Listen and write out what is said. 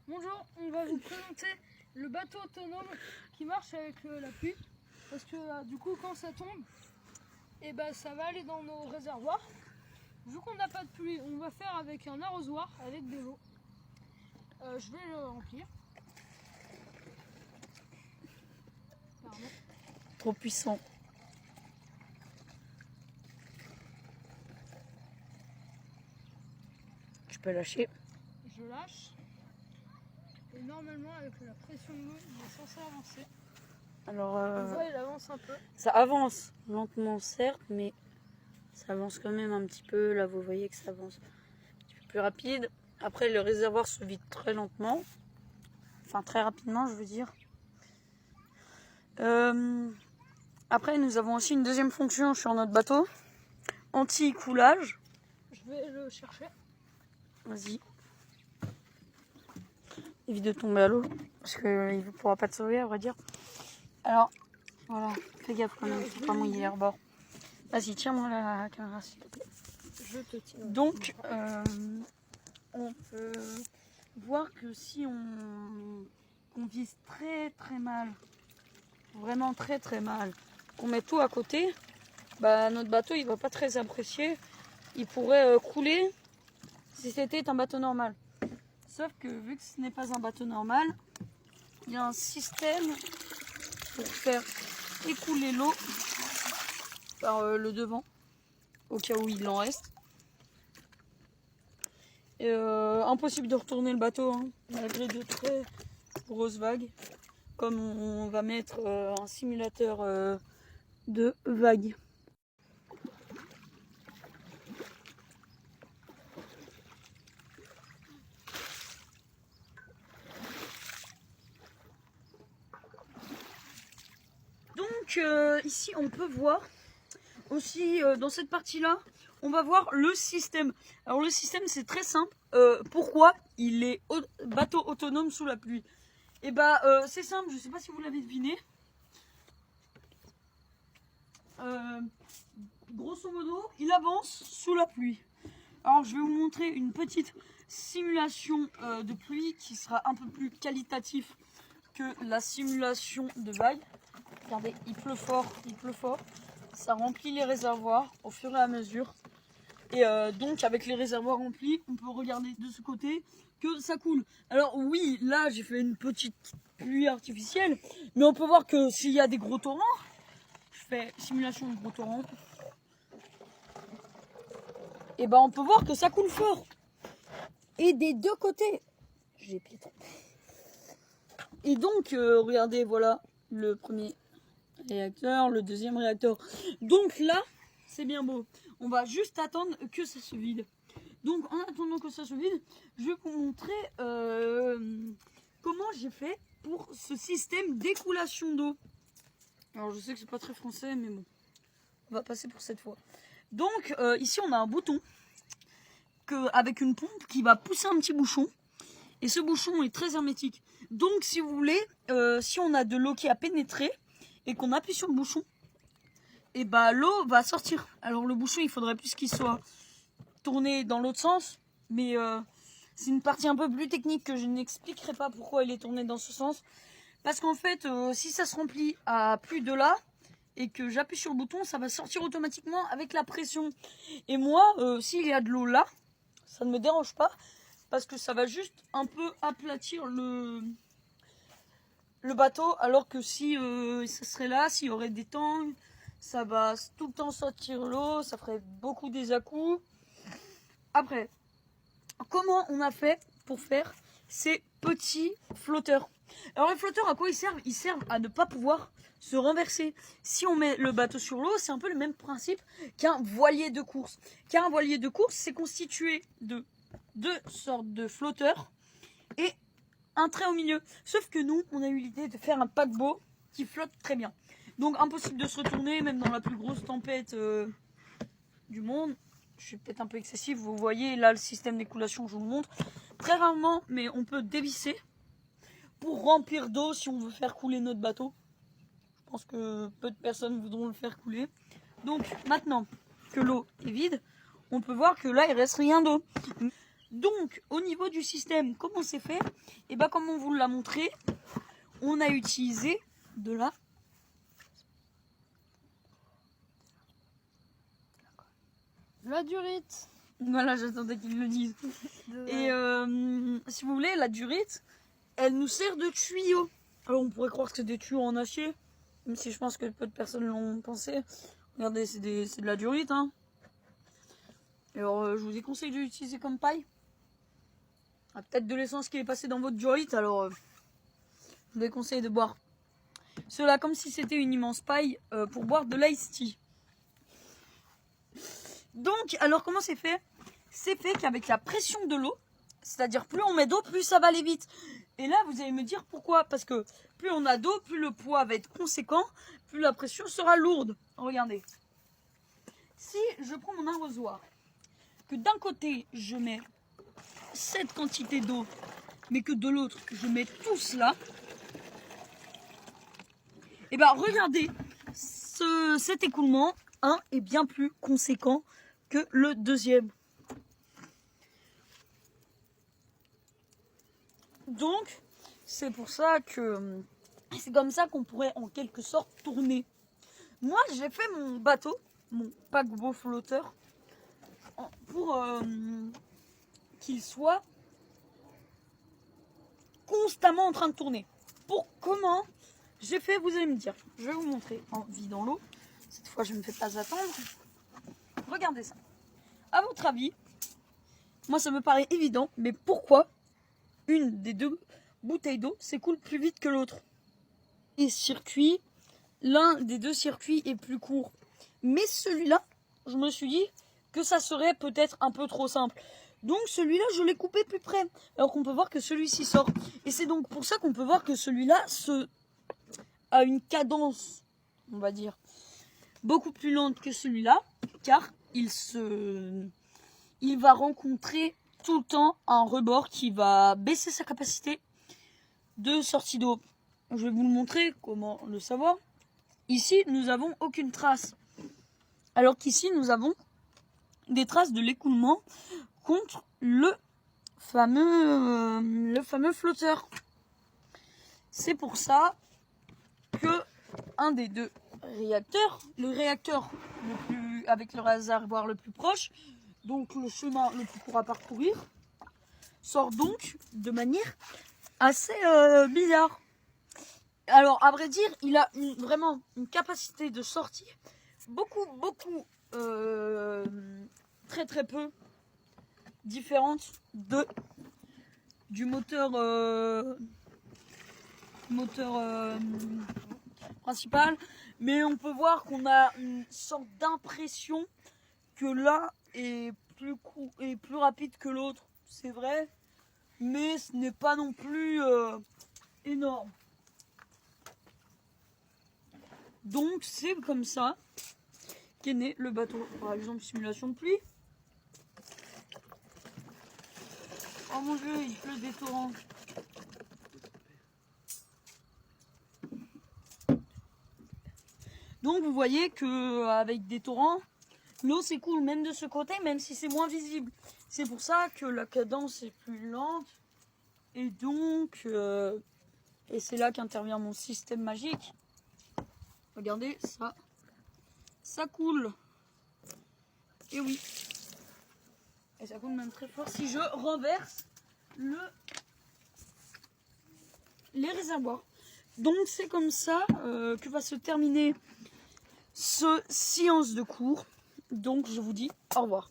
Bonjour, on va vous présenter le bateau autonome qui marche avec la pluie. Parce que du coup quand ça tombe, et ça va aller dans nos réservoirs. Vu qu'on n'a pas de pluie, on va faire avec un arrosoir avec de l'eau. Je vais le remplir. Pardon. Trop puissant. Je peux lâcher. Je lâche. Et normalement avec la pression de l'eau, il est censé avancer. Alors, On voit, il avance un peu. ça avance lentement certes, mais ça avance quand même un petit peu. Là, vous voyez que ça avance un petit peu plus rapide. Après, le réservoir se vide très lentement. Enfin, très rapidement, je veux dire. Après, nous avons aussi une deuxième fonction sur notre bateau. Anti-coulage. Je vais le chercher. Vas-y. Évite de tomber à l'eau, parce qu'il ne pourra pas te sauver, à vrai dire. Alors, voilà, fais gaffe quand même, faut pas mouiller les rebords. Vas-y, tiens-moi la caméra, s'il te plaît. Je te tiens. Donc, on peut voir que si on vise très très mal, vraiment très très mal, qu'on met tout à côté, notre bateau il va pas très apprécier. Il pourrait couler si c'était un bateau normal. Sauf que vu que ce n'est pas un bateau normal, il y a un système pour faire écouler l'eau par le devant, au cas où il en reste. Et, impossible de retourner le bateau, hein, malgré de très grosses vagues. Comme on va mettre un simulateur de vagues. Donc ici on peut voir aussi dans cette partie là on va voir le système. Alors le système c'est très simple. Pourquoi il est bateau autonome sous la pluie? Et c'est simple, je sais pas si vous l'avez deviné. Grosso modo il avance sous la pluie. Alors je vais vous montrer une petite simulation de pluie qui sera un peu plus qualitatif que la simulation de vagues. Regardez, il pleut fort, ça remplit les réservoirs au fur et à mesure. Et donc avec les réservoirs remplis, on peut regarder de ce côté que ça coule. Alors oui, là j'ai fait une petite pluie artificielle, mais on peut voir que s'il y a des gros torrents, je fais simulation de gros torrents, et on peut voir que ça coule fort. Et des deux côtés, j'ai piéton. Et donc regardez, voilà le premier réacteur, le deuxième réacteur. Donc là, c'est bien beau. On va juste attendre que ça se vide. Donc en attendant que ça se vide, je vais vous montrer comment j'ai fait pour ce système d'écoulation d'eau. Alors je sais que c'est pas très français, mais bon, on va passer pour cette fois. Donc ici on a un bouton avec une pompe qui va pousser un petit bouchon. Et ce bouchon est très hermétique. Donc si vous voulez, si on a de l'eau qui a pénétré et qu'on appuie sur le bouchon, et l'eau va sortir. Alors le bouchon, il faudrait plus qu'il soit tourné dans l'autre sens, mais c'est une partie un peu plus technique que je n'expliquerai pas pourquoi il est tourné dans ce sens. Parce qu'en fait, si ça se remplit à plus de là et que j'appuie sur le bouton, ça va sortir automatiquement avec la pression. Et moi, s'il y a de l'eau là, ça ne me dérange pas parce que ça va juste un peu aplatir le bateau, alors que si ça serait là, s'il y aurait des tangs, ça va tout le temps sortir l'eau, ça ferait beaucoup des à-coups. Après, comment on a fait pour faire ces petits flotteurs? Alors les flotteurs, à quoi ils servent? Ils servent à ne pas pouvoir se renverser. Si on met le bateau sur l'eau, c'est un peu le même principe qu'un voilier de course. Car un voilier de course, c'est constitué de deux sortes de flotteurs et un trait au milieu. Sauf que nous, on a eu l'idée de faire un paquebot qui flotte très bien. Donc impossible de se retourner, même dans la plus grosse tempête du monde. Je suis peut-être un peu excessif, vous voyez là le système d'écoulation, je vous le montre. Très rarement, mais on peut dévisser pour remplir d'eau si on veut faire couler notre bateau. Je pense que peu de personnes voudront le faire couler. Donc maintenant que l'eau est vide, on peut voir que là il reste rien d'eau. Donc, au niveau du système, comment c'est fait? Et bien, comme on vous l'a montré, on a utilisé de la durite. Voilà, j'attendais qu'ils le disent. Et si vous voulez, la durite, elle nous sert de tuyau. Alors, on pourrait croire que c'est des tuyaux en acier, même si je pense que peu de personnes l'ont pensé. Regardez, c'est de la durite. Hein. Alors, je vous déconseille de l'utiliser comme paille. Il y a peut-être de l'essence qui est passée dans votre durite, alors je vous déconseille de boire cela comme si c'était une immense paille pour boire de l'ice tea. Donc, alors comment c'est fait? C'est fait qu'avec la pression de l'eau, c'est-à-dire plus on met d'eau, plus ça va aller vite. Et là, vous allez me dire pourquoi? Parce que plus on a d'eau, plus le poids va être conséquent, plus la pression sera lourde. Regardez. Si je prends mon arrosoir, que d'un côté, je mets cette quantité d'eau, mais que de l'autre, je mets tout cela, et bien regardez, cet écoulement, un est bien plus conséquent que le deuxième. Donc, c'est pour ça que c'est comme ça qu'on pourrait en quelque sorte tourner. Moi, j'ai fait mon bateau, mon paquebot flotteur, pour qu'il soit constamment en train de tourner. Pour comment j'ai fait, vous allez me dire. Je vais vous montrer en vidant l'eau. Cette fois, je ne me fais pas attendre. Regardez ça. À votre avis, moi, ça me paraît évident, mais pourquoi une des deux bouteilles d'eau s'écoule plus vite que l'autre? Et circuit, l'un des deux circuits est plus court. Mais celui-là, je me suis dit que ça serait peut-être un peu trop simple. Donc celui-là, je l'ai coupé plus près. Alors qu'on peut voir que celui-ci sort. Et c'est donc pour ça qu'on peut voir que celui-là a une cadence, on va dire, beaucoup plus lente que celui-là. Car il va rencontrer tout le temps un rebord qui va baisser sa capacité de sortie d'eau. Je vais vous le montrer, comment le savoir. Ici, nous n'avons aucune trace. Alors qu'ici, nous avons des traces de l'écoulement contre le fameux flotteur. C'est pour ça que un des deux réacteurs, le réacteur avec le réservoir le plus proche, donc le chemin le plus court à parcourir, sort donc de manière assez bizarre. Alors, à vrai dire, il a vraiment une capacité de sortie beaucoup, très peu différente du moteur principal. Mais on peut voir qu'on a une sorte d'impression que l'un est plus rapide que l'autre. C'est vrai, mais ce n'est pas non plus énorme. Donc c'est comme ça qu'est né le bateau. Par exemple, simulation de pluie. Oh mon Dieu, il pleut des torrents. Donc vous voyez que avec des torrents, l'eau s'écoule même de ce côté, même si c'est moins visible. C'est pour ça que la cadence est plus lente. Et donc, et c'est là qu'intervient mon système magique. Regardez, ça coule. Et oui. Et ça coule même très fort. Si je renverse les réservoirs. Donc c'est comme ça que va se terminer ce séance de cours. Donc je vous dis au revoir.